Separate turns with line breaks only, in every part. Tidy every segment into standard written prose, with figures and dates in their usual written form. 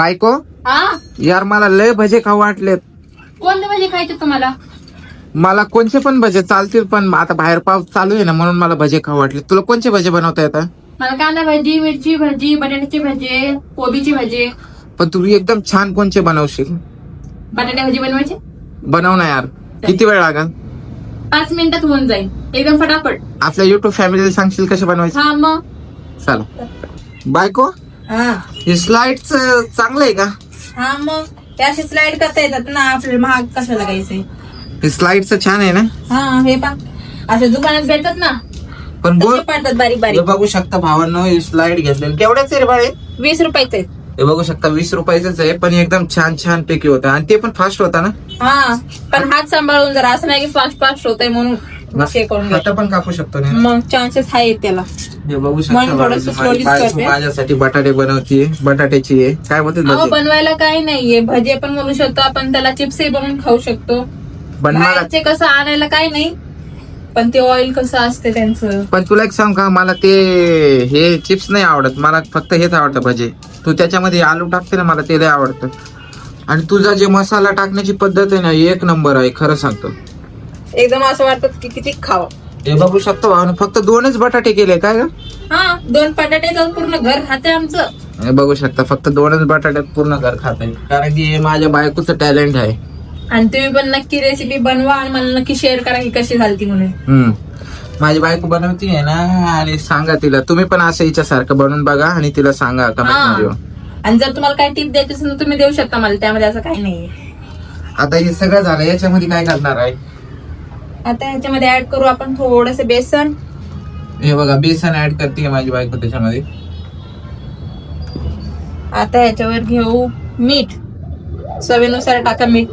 बायको
हा
यार मला लय भजे खाऊ वाटलेत.
कोणते भाजी खायचे तुम्हाला?
मला कोणते पण भजे चालतील, पण आता बाहेर पाऊस चालू आहे ना म्हणून मला भजे खाऊ वाटले. तुला कोणते भजे बनवता येतात?
मला कांदा भाजी, मिरची भाजी, बटाट्याची भाजी, कोबीची भाजी.
पण तू एकदम छान कोणचे बनवशील?
बटाटा भाजी बनवायची
बनव ना यार. किती वेळ लागेल?
5 मिनिटात होऊन जाईल, एकदम फटाफट.
आपल्या युट्यूब फॅमिलीला सांगशील कसे बनवायचे?
हा मग
चला. बायको
हा
हे स्लाइड्स चांगलं आहे का?
हा मग ते असे स्लाइड करता येतात ना, आपल्याला महाग कशाला घ्यायचंय.
हे स्लाइडचं छान आहे ना.
हा हे पा असे दुकानात भेटतात ना,
पण
तसे
गोल
पडतात बारीक
हे
बारीक.
बघू शकता भावांनो, हे स्लाइड घेतलेलं केवढ्याच आहे रे बाळे?
20 रुपयाचे आहेत.
हे बघू शकता 20 रुपयाच आहे, पण एकदम छान छान पैकी होता आणि ते पण फास्ट होता ना.
हा पण हात सांभाळून, जरा असं नाही की फास्ट फास्ट होतंय म्हणून हे करून घ्या.
आता पण कापू शकतो ना.
मग चान्सेस आहेत त्याला.
हे बघू
म्हणून
शकता
थोडंसं
भावांनो,
slowly
माझी
करते.
माझ्यासाठी बटाटे बनवतीये. बटाट्याची आहे काय बोलते
अहो
भजी?
बनवायला काही नाहीये, भजे पण बनवू शकतो आपण, त्याला चिप्सही बनवून खाऊ शकतो.
पण मला
बाहेरचे कसं आणायला काही नाही, पण ते ऑइल कसं असते त्यांचं.
पण तुला एक सांग का, मला ते हे चिप्स नाही आवडत, मला फक्त हेच आवडतं भजे. तू त्याच्यामध्ये आलू टाकते ना, मला ते लय आवडतं. आणि तुझा जे मसाला टाकण्याची पद्धत आहे ना, एक नंबर आहे खरं सांगतो.
एकदम असं वाटतं की किती खावं.
हे बघू शकतो भावानं, फक्त 2च बटाटे केले काय का?
हा 2 बटाटे जाऊन पूर्ण घर खाते आमचं.
हे बघू शकता फक्त 2च बटाट्यात पूर्ण घर खात आहे, कारण की हे माझ्या बायकोचं टॅलेंट आहे.
आणि तुम्ही पण नक्की रेसिपी बनवा आणि मला नक्की शेअर करा की कशी झाली म्हणून.
माझी बायको बनवती आहे ना, आणि सांगा तिला तुम्ही पण असं हिच्यासारखं बनवून बघा आणि तिला सांगा कमेंट मध्ये.
आणि जर तुम्हाला काही टिप द्यायची असेल तर तुम्ही देऊ शकता मला, त्यामध्ये असं काही नाहीये.
आता हे सगळं झालं, याच्यामध्ये काय करणार आहे?
आता ह्याच्यामध्ये ऍड करू आपण थोडस बेसन.
हे बघा बेसन ऍड करते माझी बायको त्याच्यामध्ये.
आता ह्याच्यावर घेऊ मीठ, चवीनुसार टाका मीठ.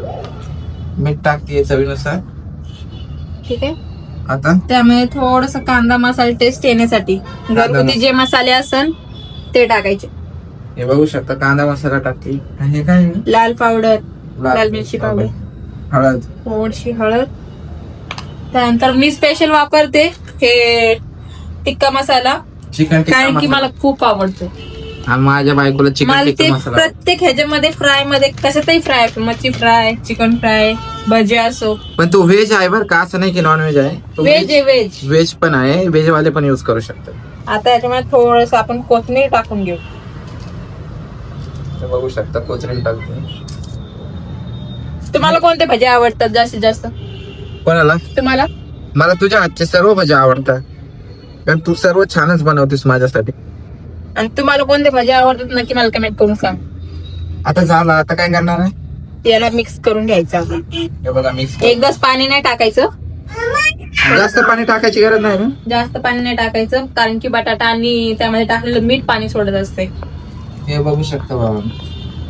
मीठ टाकते चवीनुसार.
ठीक आहे.
आता
त्यामध्ये थोडस कांदा मसाला टेस्ट येण्यासाठी घरगुती जे मसाले असन ते टाकायचे.
हे बघू शकता कांदा मसाला टाकते. आणि हे काय?
लाल पावडर, लाल मिरची पावडर,
हळद,
थोडीशी हळद. त्यानंतर मी स्पेशल वापरते हे टिक्का मसाला,
चिकन टिक्का
कारण की
मसाला.
मला खूप आवडतो.
आणि माझ्या बायकोला चिकन
मला
टिक्का
ते
मसाला.
प्रत्येक ह्याच्यामध्ये फ्राय मध्ये कशातही फ्राय, मच्छी फ्राय, चिकन फ्राय, भजी असो.
पण तो व्हेज आहे बरं का, असं नाही की नॉन व्हेज आहे.
व्हेज आहे व्हेज.
व्हेज पण आहे, व्हेज वाले पण युज करू शकतात.
आता याच्यामध्ये थोडस आपण कोथिंबीर टाकून घेऊ.
हे बघू शकता कोथिंबीर टाकते.
तुम्हाला कोणते भजी आवडतात जास्तीत जास्त?
कोणाला?
तुम्हाला?
मला तुझ्या हातचे सर्व भजी आवडतात, कारण तू सर्व छानच बनवतेस माझ्यासाठी.
आणि तुम्हाला कोणते भजी आवडतात नक्की मला कमेंट करून सांग.
आता झालं, आता काय करणार आहे?
याला मिक्स करून घ्यायचं आपण.
हे बघा मिक्स.
एक ग्लास पाणी नाही टाकायचं,
जास्त पाणी टाकायची गरज नाही ना.
जास्त पाणी नाही टाकायचं, कारण की बटाटा आणि त्यामध्ये टाकलेलं मीठ पाणी सोडत असते.
हे बघू शकता बाबा,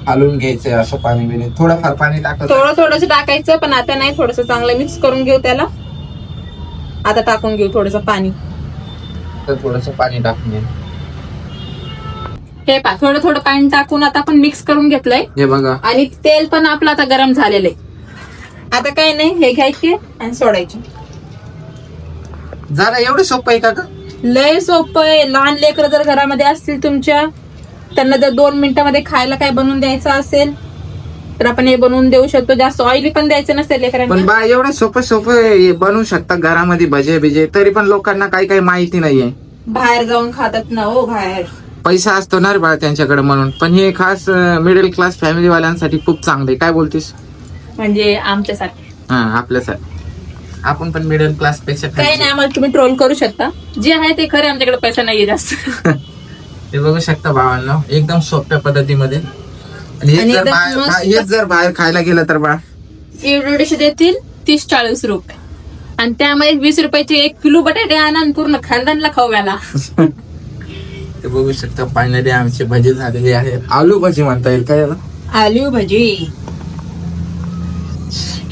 हलवून घ्यायचंय असं पाणी बिणी, थोडंफार पाणी टाकायचं.
थोडं थोडस टाकायचं, पण आता नाही, थोडस चांगलं मिक्स करून घेऊ त्याला. आता टाकून घेऊ थोडस पाणी.
तर थोडंसं पाणी टाकून घे.
हे पा थोडं थोडं पाणी टाकून आता आपण मिक्स करून घेतलंय.
हे बघा,
आणि तेल पण आपलं आता गरम झालेलं आहे. आता काही नाही, हे घ्यायचे आणि सोडायचे.
जरा एवढं सोपं आहे का?
लय सोपं आहे. लहान लेकरं जर घरामध्ये असतील तुमच्या, त्यांना जर 2 मिनिटांमध्ये खायला काय बनवून द्यायचं असेल तर आपण हे बनवून देऊ शकतो. जास्त ऑइली पण द्यायचं नसतं लेकरांना.
पण बा एवढं सोपं बनवू शकता घरामध्ये भजे बिजे, तरी पण लोकांना काही काही माहिती नाहीये.
बाहेर जाऊन खातात ना हो, बाहेर
पैसा असतो ना रे बा त्यांच्याकडे म्हणून. पण हे खास मिडल क्लास फॅमिली वाल्यांसाठी खूप चांगले. काय बोलतीस?
म्हणजे आमच्यासाठी.
हा, आपल्यासाठी. आपण पण मिडल क्लास पेक्षा
काही नाही, आम्हाला तुम्ही ट्रोल करू शकता, जे आहे ते खरे. आमच्याकडे पैसा नाहीये जास्त.
ते बघू शकता भावांनो, एकदम सोप्या पद्धतीमध्ये. आणि
आणि एकदम मस्त.
हेच जर बाहेर खायला गेलं तर बा
एवढे देतील 30-40 रुपये, आणि त्यामध्ये 20 रुपयाचे 1 किलो बटाटे आणा आणि पूर्ण खानदानला खाऊ घाला.
ते बघू शकता फायनली आमचे भजे झालेले आहेत. आलू भजी म्हणता येईल का याला?
आलू भजी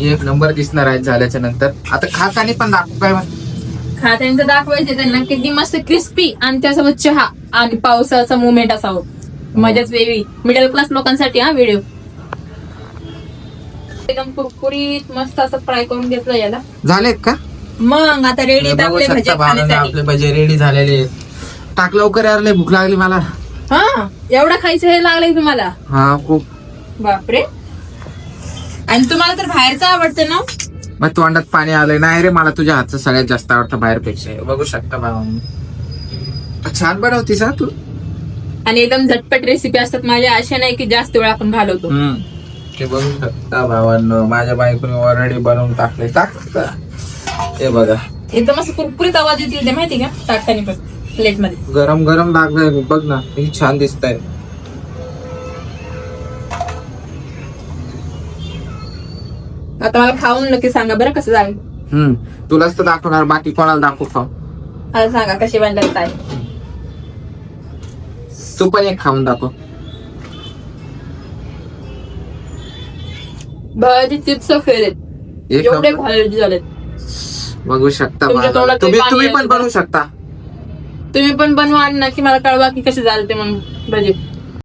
एक नंबर दिसणार आहे झाल्याच्या नंतर. आता खाताने पण दाखवू काय?
खात्यांचं दाखवायचे त्यांना किती मस्त क्रिस्पी, आणि त्यासोबत चहा आणि पावसाचा मुवमेंट असावं. मजाच वेगळी. मिडल क्लास लोकांसाठी हा व्हिडिओ. एकदम कुरकुरीत मस्त असं फ्राय करून घेतलं याला.
झालेत का?
मग आता रेडी
बघू
आपले भजे
शकता भावांनो,
खाण्यासाठी.
आपले भजे रेडी झालेले आहेत. टाक लवकर यार, लय भूक लागली मला.
हा एवढं खायचं हे लागलंय तुम्हाला?
हा खूप.
बापरे. आणि तुम्हाला तर बाहेरचं आवडतं ना?
मग तोंडात पाणी आलंय. नाही रे, मला तुझ्या हातचं सगळ्यात जास्त आवडतं बाहेरपेक्षा. बघू शकता भावांनो, छान बनवतीस हा तू.
आणि एकदम झटपट रेसिपी असतात माझ्या, अशा नाही की जास्त वेळ आपण घालवतो.
ते बघू शकता भावांनो, माझ्या बायकोने ऑलरेडी बनवून टाकले. हे बघा,
एकदम असं कुरकुरीत आवाज येतील ते माहिती का टाकताना पण प्लेट मध्ये.
गरम गरम लागलंय बघ ना, हे छान दिसतंय.
आता मला खाऊन नक्की सांगा बरं कसं झालं.
तुलाच तर दाखवणार, बाकी कोणाला दाखवू खाऊ.
मला सांगा कशी बनलं काय.
तू पण एक खाऊन दाखव.
भाजी चिप्स फेरेत
एक
एवढे
नंबर.
भाजी झालेत.
बघू शकता
तुमच्या
भावांनो.
तोंडात
तुम्ही
पाणी
तुम्ही
येतं
पण
का?
बनवू शकता.
तुम्ही पण बनवा आणि नक्की मला कळवा की कशी झालं ते म्हणून भाजी.